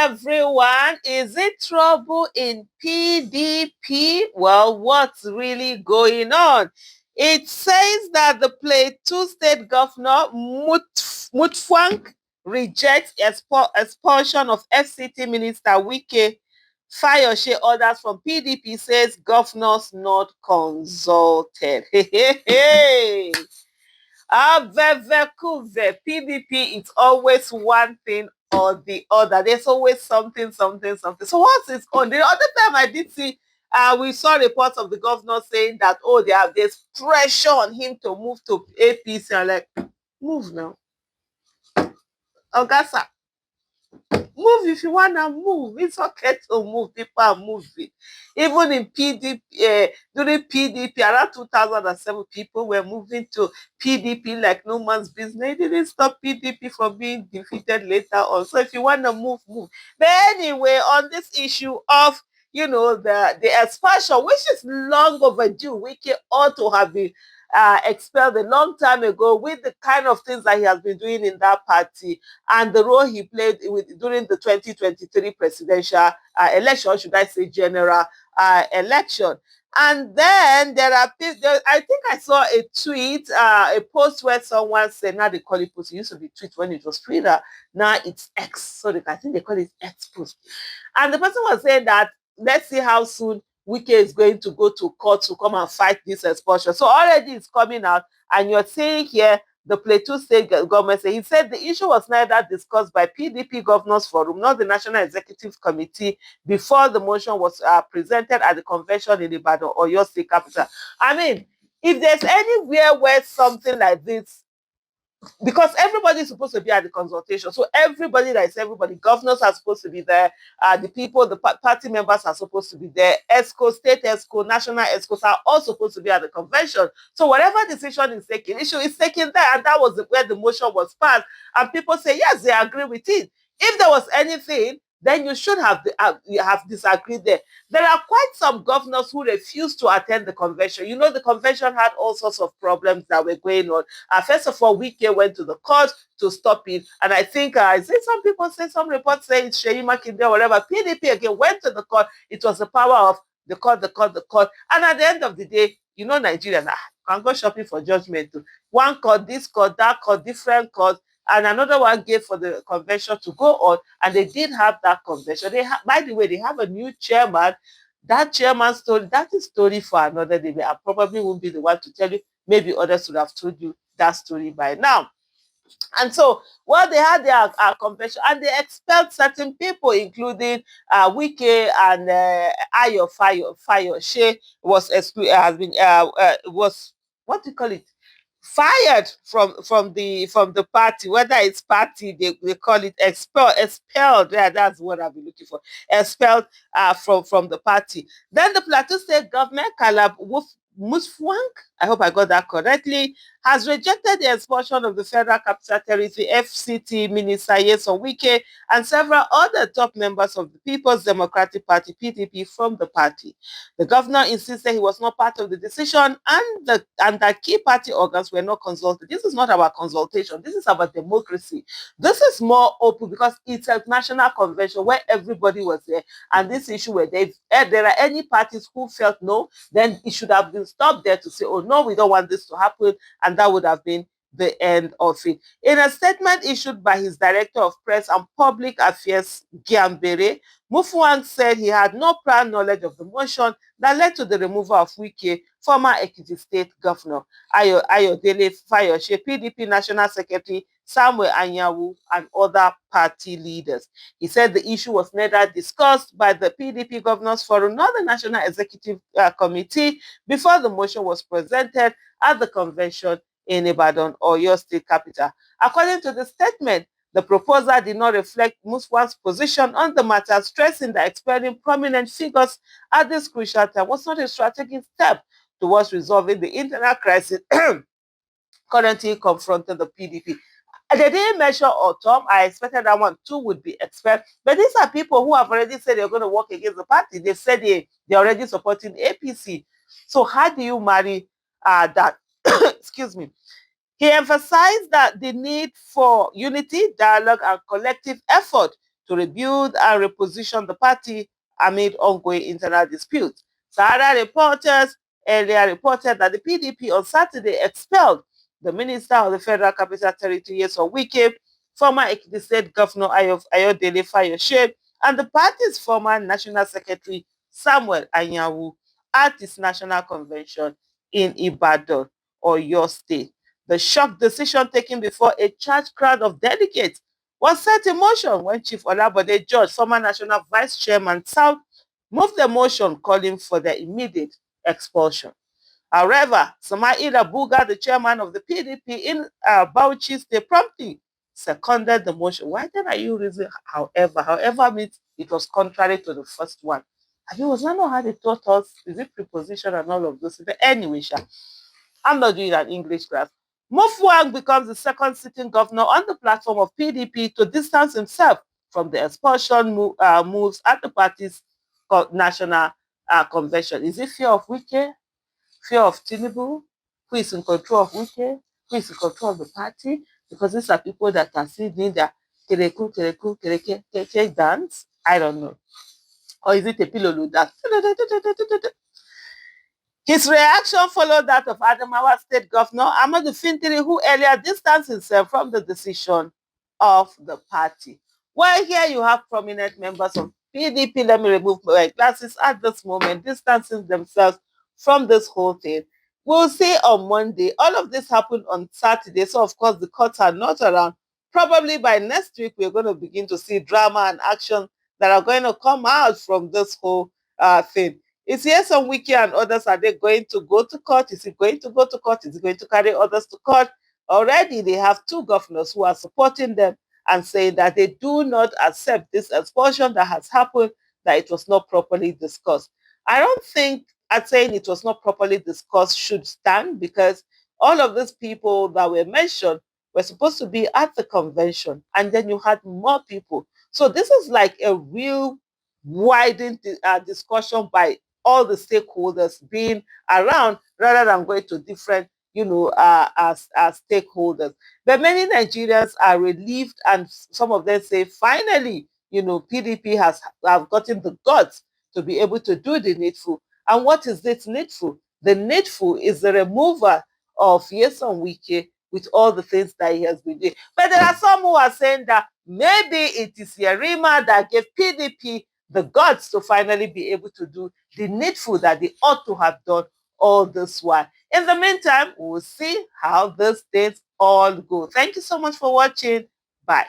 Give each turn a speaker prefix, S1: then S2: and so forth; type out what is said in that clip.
S1: everyone. Is it trouble in PDP? Well, what's really going on? It says that the Plateau State Governor Mutfwang rejects expulsion of FCT Minister Wike. Fayose orders from PDP says governors not consulted. Hey, hey, hey. PDP, it's always one thing or the other. There's always something. So what's it on? The other time I did see, we saw reports of the governor saying that, oh, there's pressure on him to move to APC. I'm like, move now. Augasta, move if you want to move. It's okay to move. People are moving. Even in PDP, during PDP, around 2007, people were moving to PDP like no man's business. It didn't stop PDP from being defeated later on. So if you want to move, move. But anyway, on this issue of the expulsion, which is long overdue, Wike ought to have been expelled a long time ago with the kind of things that he has been doing in that party and the role he played during the 2023 presidential election, should I say general election. And then there are people, I think I saw a tweet, a post where someone said, now they call it post, it used to be tweet when it was Twitter, now it's X, so I think they call it X post. And the person was saying that, let's see how soon Wike is going to go to court to come and fight this expulsion. So already it's coming out, and you're seeing here the Plateau State government say, he said the issue was neither discussed by PDP Governors Forum nor the National Executive Committee before the motion was presented at the convention in Ibadan or your state capital. I mean, if there's anywhere where something like this, because everybody is supposed to be at the consultation. So everybody, governors are supposed to be there. The people, the party members are supposed to be there. ESCO, state ESCO, national ESCOs are all supposed to be at the convention. So whatever decision is taken, issue is taken there. And that was where the motion was passed. And people say, yes, they agree with it. If there was anything, then you should have disagreed there. There are quite some governors who refused to attend the convention. You know, the convention had all sorts of problems that were going on. First of all, Wike went to the court to stop it. And I think, some people say, some reports say it's Sheyi Makinde or whatever. PDP again went to the court. It was the power of the court. And at the end of the day, you know, Nigeria can go shopping for judgment too. One court, this court, that court, different courts. And another one gave for the convention to go on, and they did have that convention. By the way, they have a new chairman. That chairman's story, that is story for another day. I probably won't be the one to tell you. Maybe others would have told you that story by now. And so, they had their convention, and they expelled certain people, including Wike and Ayo Fayose was what do you call it? Fired from the party, whether it's party, they call it expelled. Yeah, that's what I've been looking for. Expelled from the party. Then the Plateau State government, Calab Mutfwang, I hope I got that correctly, has rejected the expulsion of the Federal Capital Territory FCT Minister Nyesom Wike and several other top members of the People's Democratic Party (PDP) from the party. The governor insisted he was not part of the decision and that key party organs were not consulted. This is not about consultation. This is about democracy. This is more open because it's a national convention where everybody was there, and this issue where if there are any parties who felt no, then it should have been stopped there to say, oh no, we don't want this to happen, and that would have been the end of it. In a statement issued by his Director of Press and Public Affairs, Giambere, Mutfwang said he had no prior knowledge of the motion that led to the removal of Wike, former Ekiti State Governor, Ayodele Fayose, PDP National Secretary, Samuel Anyanwu, and other party leaders. He said the issue was neither discussed by the PDP Governors Forum nor the National Executive Committee before the motion was presented at the convention in Ibadan or your state capital. According to the statement, the proposal did not reflect Mutfwang's position on the matter, stressing that expelling prominent figures at this crucial time was not a strategic step towards resolving the internal crisis currently confronting the PDP. They didn't mention Autumn. I expected that one too would be expelled. But these are people who have already said they're going to work against the party. They said they're already supporting APC. So how do you marry that? Excuse me. He emphasized that the need for unity, dialogue, and collective effort to rebuild and reposition the party amid ongoing internal disputes. Sahara reporters earlier reported that the PDP on Saturday expelled the Minister of the Federal Capital Territory, Nyesom Wike, former Ekiti State Governor Ayodele Fayose, and the party's former National Secretary, Samuel Anyanwu, at its national convention in Ibadan, Oyo State. The shock decision taken before a charged crowd of delegates was set in motion when Chief Olabode George, former National Vice Chairman South, moved the motion calling for their immediate expulsion. However, Samaila Buga, the chairman of the PDP in Bauchi State, promptly seconded the motion. Why then are you raising however? However means it was contrary to the first one. I mean, was that not how they taught us? Is it preposition and all of those? But anyway, I'm not doing an English class. Mofuang becomes the second sitting governor on the platform of PDP to distance himself from the expulsion moves at the party's national convention. Is it fear of Wike? Fear of Tinubu? Who is in control of Wike? Who is in control of the party? Because these are people that are still doing their kereku, kereku, kereke dance. I don't know. Or is it a pillow dance? His reaction followed that of Adamawa State Governor Ahmadu Fintiri, who earlier distanced himself from the decision of the party. Well, here you have prominent members of PDP, let me remove my glasses at this moment, distancing themselves from this whole thing. We'll see on Monday. All of this happened on Saturday, so of course the courts are not around. Probably by next week, we're going to begin to see drama and action that are going to come out from this whole thing. Is Nyesom Wike and others, are they going to go to court? Is it going to go to court? Is it going to carry others to court? Already they have two governors who are supporting them and saying that they do not accept this expulsion that has happened, that it was not properly discussed. I don't think at saying it was not properly discussed should stand, because all of these people that were mentioned were supposed to be at the convention, and then you had more people. So this is like a real widened discussion by all the stakeholders being around rather than going to different, as stakeholders. But many Nigerians are relieved, and some of them say, finally, PDP have gotten the guts to be able to do the needful. And what is this needful? The needful is the removal of Nyesom Wike with all the things that he has been doing. But there are some who are saying that maybe it is Yerima that gave PDP the guts to finally be able to do the needful that they ought to have done all this while. In the meantime, we'll see how these things all go. Thank you so much for watching. Bye.